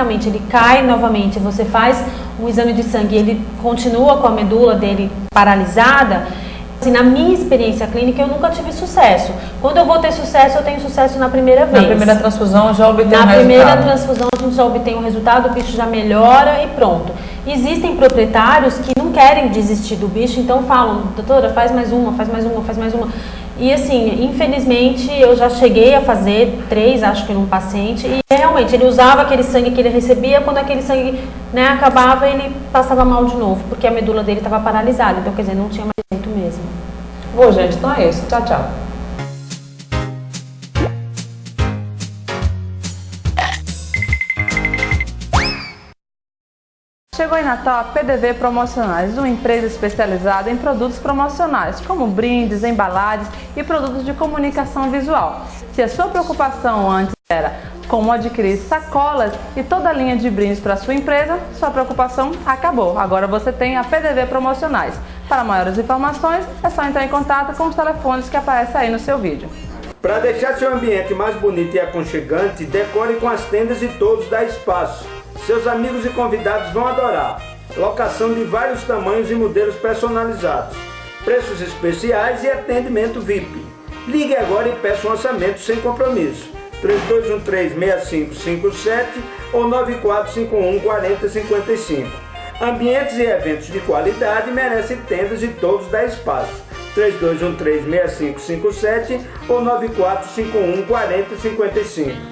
realmente ele cai novamente, você faz um exame de sangue e ele continua com a medula dele paralisada, assim, na minha experiência clínica eu nunca tive sucesso. Quando eu vou ter sucesso, eu tenho sucesso na primeira vez. Na primeira transfusão já obtém o resultado. Na primeira transfusão a gente já obtém o resultado, o bicho já melhora e pronto. Existem proprietários que não querem desistir do bicho, então falam, doutora, faz mais uma, faz mais uma, faz mais uma. E assim, infelizmente, eu já cheguei a fazer 3, acho que num paciente, e realmente ele usava aquele sangue que ele recebia, quando aquele sangue, né, acabava, ele passava mal de novo, porque a medula dele estava paralisada, então quer dizer, não tinha mais jeito mesmo. Bom, gente, então é isso. Tchau, tchau. Chegou em Natal a PDV Promocionais, uma empresa especializada em produtos promocionais, como brindes, embalagens e produtos de comunicação visual. Se a sua preocupação antes era como adquirir sacolas e toda a linha de brindes para a sua empresa, sua preocupação acabou. Agora você tem a PDV Promocionais. Para maiores informações, é só entrar em contato com os telefones que aparecem aí no seu vídeo. Para deixar seu ambiente mais bonito e aconchegante, decore com as tendas e todos da Espaço. Seus amigos e convidados vão adorar. Locação de vários tamanhos e modelos personalizados. Preços especiais e atendimento VIP. Ligue agora e peça um orçamento sem compromisso. 3213-6557 ou 9451-4055. Ambientes e eventos de qualidade merecem tendas e todos da Espaço. 3213-6557 ou 9451-4055.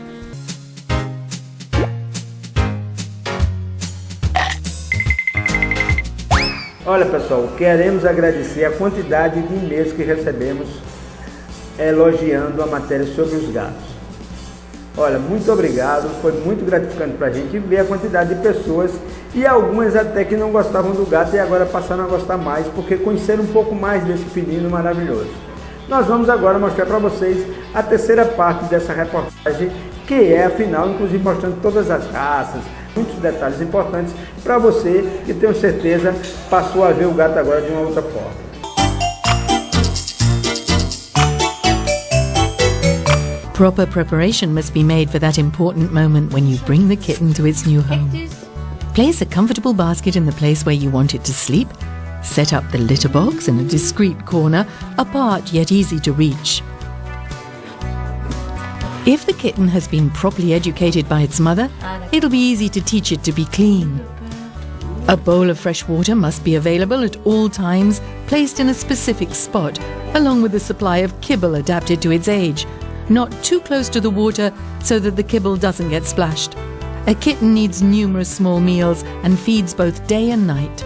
Olha pessoal, queremos agradecer a quantidade de e-mails que recebemos elogiando a matéria sobre os gatos. Olha, muito obrigado, foi muito gratificante para a gente ver a quantidade de pessoas e algumas até que não gostavam do gato e agora passaram a gostar mais porque conheceram um pouco mais desse felino maravilhoso. Nós vamos agora mostrar para vocês a terceira parte dessa reportagem, que é afinal, inclusive mostrando todas as raças, muitos detalhes importantes para você que tenho certeza passou a ver o gato agora de uma outra forma. Proper preparation must be made for that important moment when you bring the kitten to its new home. Place a comfortable basket in the place where you want it to sleep. Set up the litter box in a discreet corner, apart yet easy to reach. If the kitten has been properly educated by its mother, it'll be easy to teach it to be clean. A bowl of fresh water must be available at all times, placed in a specific spot, along with a supply of kibble adapted to its age, not too close to the water so that the kibble doesn't get splashed. A kitten needs numerous small meals and feeds both day and night.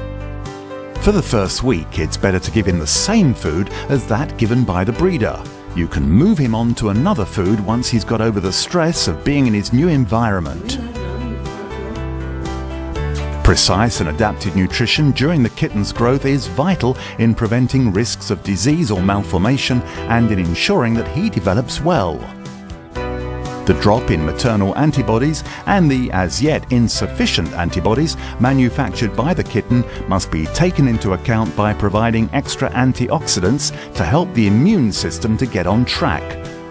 For the first week, it's better to give him the same food as that given by the breeder. You can move him on to another food once he's got over the stress of being in his new environment. Precise and adapted nutrition during the kitten's growth is vital in preventing risks of disease or malformation and in ensuring that he develops well. The drop in maternal antibodies and the as yet insufficient antibodies manufactured by the kitten must be taken into account by providing extra antioxidants to help the immune system to get on track.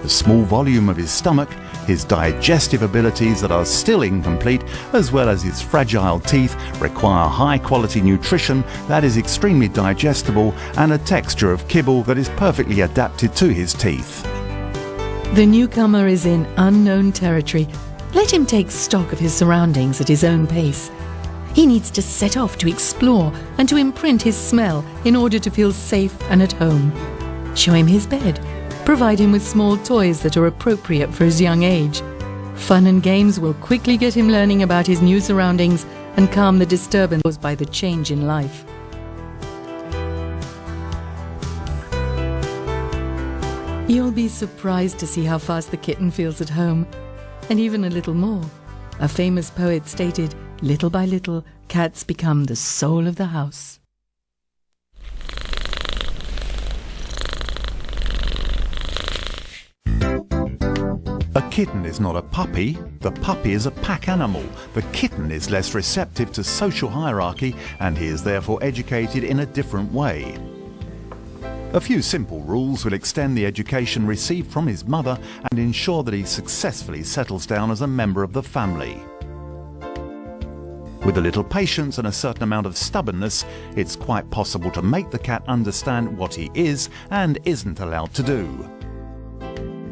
The small volume of his stomach, his digestive abilities that are still incomplete, as well as his fragile teeth, require high-quality nutrition that is extremely digestible and a texture of kibble that is perfectly adapted to his teeth. The newcomer is in unknown territory. Let him take stock of his surroundings at his own pace. He needs to set off to explore and to imprint his smell in order to feel safe and at home. Show him his bed. Provide him with small toys that are appropriate for his young age. Fun and games will quickly get him learning about his new surroundings and calm the disturbance caused by the change in life. You'll be surprised to see how fast the kitten feels at home, and even a little more. A famous poet stated, "Little by little, cats become the soul of the house." A kitten is not a puppy, the puppy is a pack animal. The kitten is less receptive to social hierarchy and he is therefore educated in a different way. A few simple rules will extend the education received from his mother and ensure that he successfully settles down as a member of the family. With a little patience and a certain amount of stubbornness, it's quite possible to make the cat understand what he is and isn't allowed to do.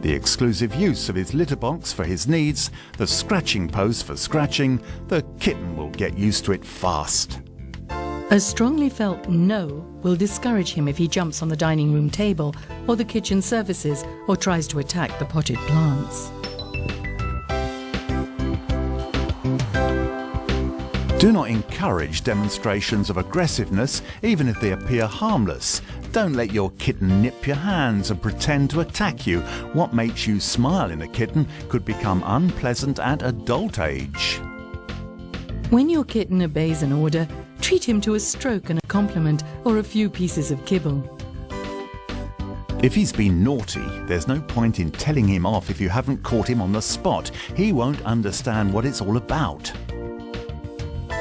The exclusive use of his litter box for his needs, the scratching post for scratching, the kitten will get used to it fast. A strongly felt no will discourage him if he jumps on the dining room table or the kitchen surfaces or tries to attack the potted plants. Do not encourage demonstrations of aggressiveness, even if they appear harmless. Don't let your kitten nip your hands and pretend to attack you. What makes you smile in a kitten could become unpleasant at adult age. When your kitten obeys an order, treat him to a stroke and a compliment or a few pieces of kibble. If he's been naughty, there's no point in telling him off if you haven't caught him on the spot. He won't understand what it's all about.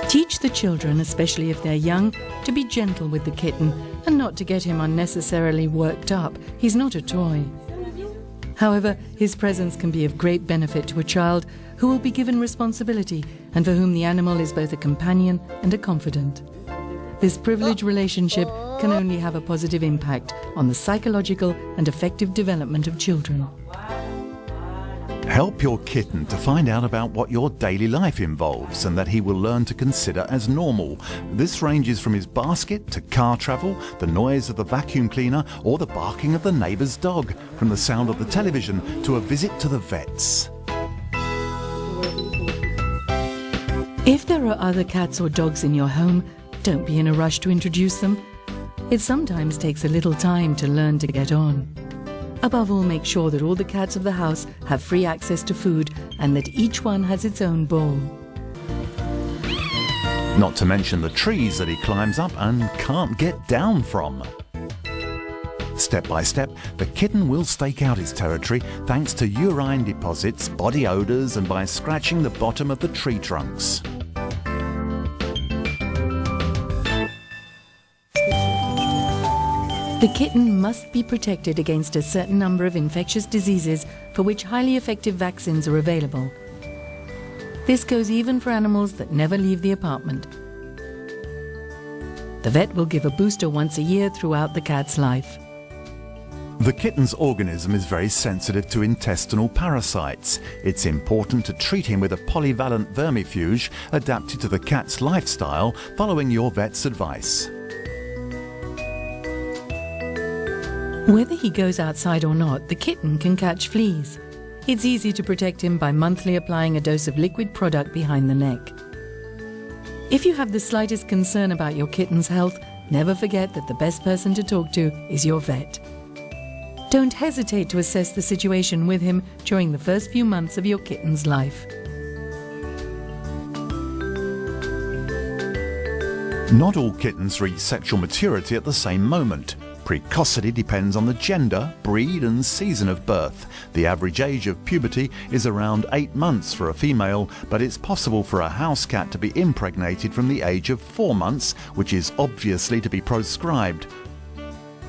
Teach the children, especially if they're young, to be gentle with the kitten and not to get him unnecessarily worked up. He's not a toy. However, his presence can be of great benefit to a child who will be given responsibility and for whom the animal is both a companion and a confidant. This privileged relationship can only have a positive impact on the psychological and affective development of children. Help your kitten to find out about what your daily life involves and that he will learn to consider as normal. This ranges from his basket to car travel, the noise of the vacuum cleaner or the barking of the neighbour's dog, from the sound of the television to a visit to the vets. If there are other cats or dogs in your home, don't be in a rush to introduce them. It sometimes takes a little time to learn to get on. Above all, make sure that all the cats of the house have free access to food and that each one has its own bowl. Not to mention the trees that he climbs up and can't get down from. Step by step, the kitten will stake out his territory thanks to urine deposits, body odours and by scratching the bottom of the tree trunks. The kitten must be protected against a certain number of infectious diseases for which highly effective vaccines are available. This goes even for animals that never leave the apartment. The vet will give a booster once a year throughout the cat's life. The kitten's organism is very sensitive to intestinal parasites. It's important to treat him with a polyvalent vermifuge adapted to the cat's lifestyle following your vet's advice. Whether he goes outside or not, the kitten can catch fleas. It's easy to protect him by monthly applying a dose of liquid product behind the neck. If you have the slightest concern about your kitten's health, never forget that the best person to talk to is your vet. Don't hesitate to assess the situation with him during the first few months of your kitten's life. Not all kittens reach sexual maturity at the same moment. Precocity depends on the gender, breed and season of birth. The average age of puberty is around 8 months for a female, but it's possible for a house cat to be impregnated from the age of 4 months, which is obviously to be proscribed.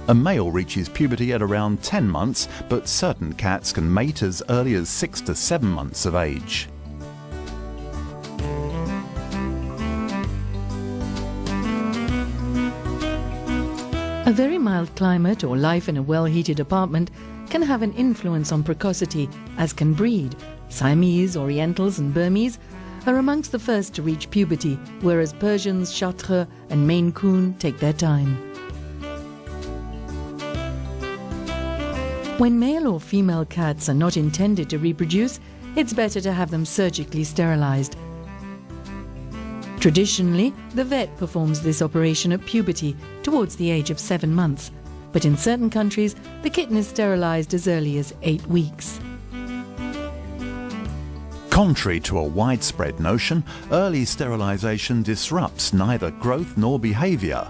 A male reaches puberty at around 10 months, but certain cats can mate as early as 6 to 7 months of age. A very mild climate or life in a well-heated apartment can have an influence on precocity, as can breed. Siamese, Orientals and Burmese are amongst the first to reach puberty, whereas Persians, Chartres and Maine Coon take their time. When male or female cats are not intended to reproduce, it's better to have them surgically sterilized. Traditionally, the vet performs this operation at puberty, towards the age of 7 months, but in certain countries, the kitten is sterilized as early as 8 weeks. Contrary to a widespread notion, early sterilization disrupts neither growth nor behavior.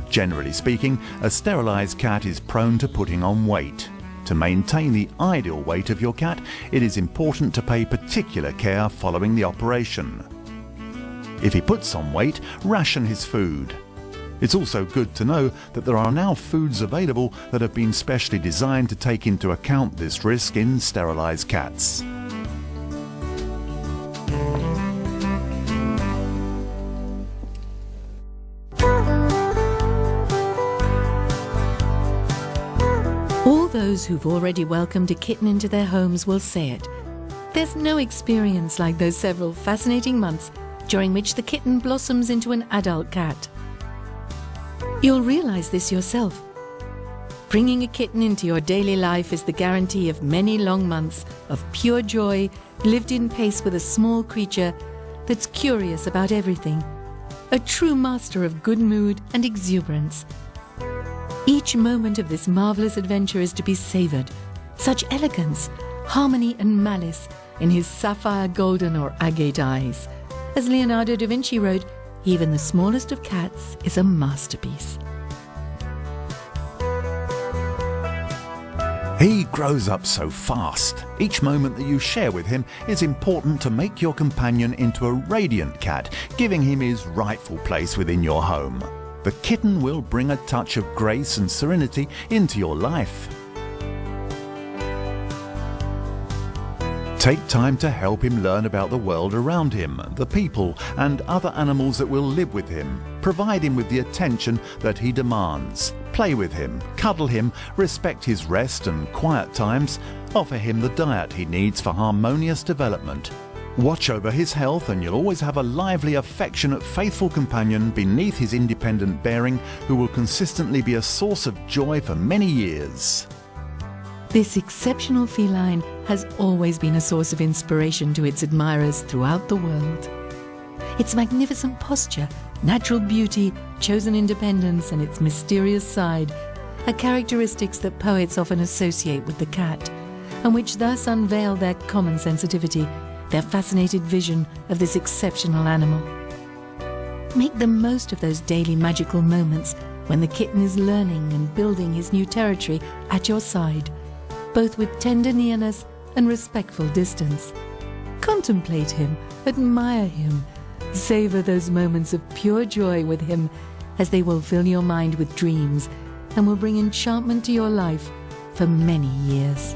Generally speaking, a sterilized cat is prone to putting on weight. To maintain the ideal weight of your cat, it is important to pay particular care following the operation. If he puts on weight, ration his food. It's also good to know that there are now foods available that have been specially designed to take into account this risk in sterilized cats. those who've already welcomed a kitten into their homes will say it. There's no experience like those several fascinating months during which the kitten blossoms into an adult cat. You'll realize this yourself. Bringing a kitten into your daily life is the guarantee of many long months of pure joy lived in pace with a small creature that's curious about everything, a true master of good mood and exuberance. Each moment of this marvelous adventure is to be savored. Such elegance, harmony and malice in his sapphire golden or agate eyes. As Leonardo da Vinci wrote, even the smallest of cats is a masterpiece. He grows up so fast. Each moment that you share with him is important to make your companion into a radiant cat, giving him his rightful place within your home. The kitten will bring a touch of grace and serenity into your life. Take time to help him learn about the world around him, the people and other animals that will live with him. Provide him with the attention that he demands. Play with him, cuddle him, respect his rest and quiet times, offer him the diet he needs for harmonious development. Watch over his health and you'll always have a lively, affectionate, faithful companion beneath his independent bearing who will consistently be a source of joy for many years. This exceptional feline has always been a source of inspiration to its admirers throughout the world. Its magnificent posture, natural beauty, chosen independence, and its mysterious side are characteristics that poets often associate with the cat, and which thus unveil their common sensitivity, their fascinated vision of this exceptional animal. Make the most of those daily magical moments when the kitten is learning and building his new territory at your side, both with tender nearness and respectful distance. Contemplate him, admire him, savor those moments of pure joy with him, as they will fill your mind with dreams and will bring enchantment to your life for many years.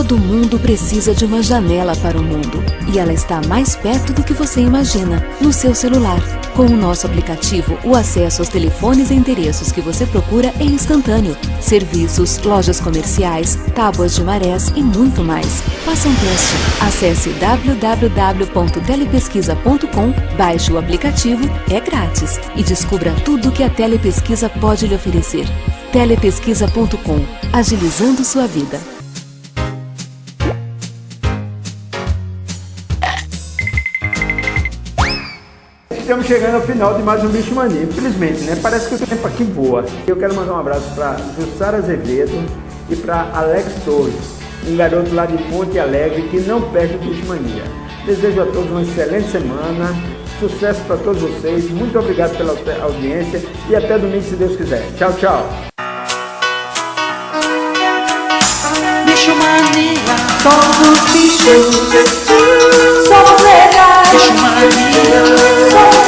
Todo mundo precisa de uma janela para o mundo, e ela está mais perto do que você imagina, no seu celular. Com o nosso aplicativo, o acesso aos telefones e endereços que você procura é instantâneo. Serviços, lojas comerciais, tábuas de marés e muito mais. Faça um teste. Acesse www.telepesquisa.com, baixe o aplicativo, é grátis, e descubra tudo o que a Telepesquisa pode lhe oferecer. Telepesquisa.com, agilizando sua vida. Estamos chegando ao final de mais um Bicho Mania. Infelizmente, né? Parece que o tempo aqui voa. Eu quero mandar um abraço para Jussara Azevedo e para Alex Torres, um garoto lá de Ponte Alegre que não perde o Bicho Mania. Desejo a todos uma excelente semana, sucesso para todos vocês, muito obrigado pela audiência e até domingo, se Deus quiser. Tchau, tchau. Bicho Mania, Somos bichos, somos legais. Bicho Mania.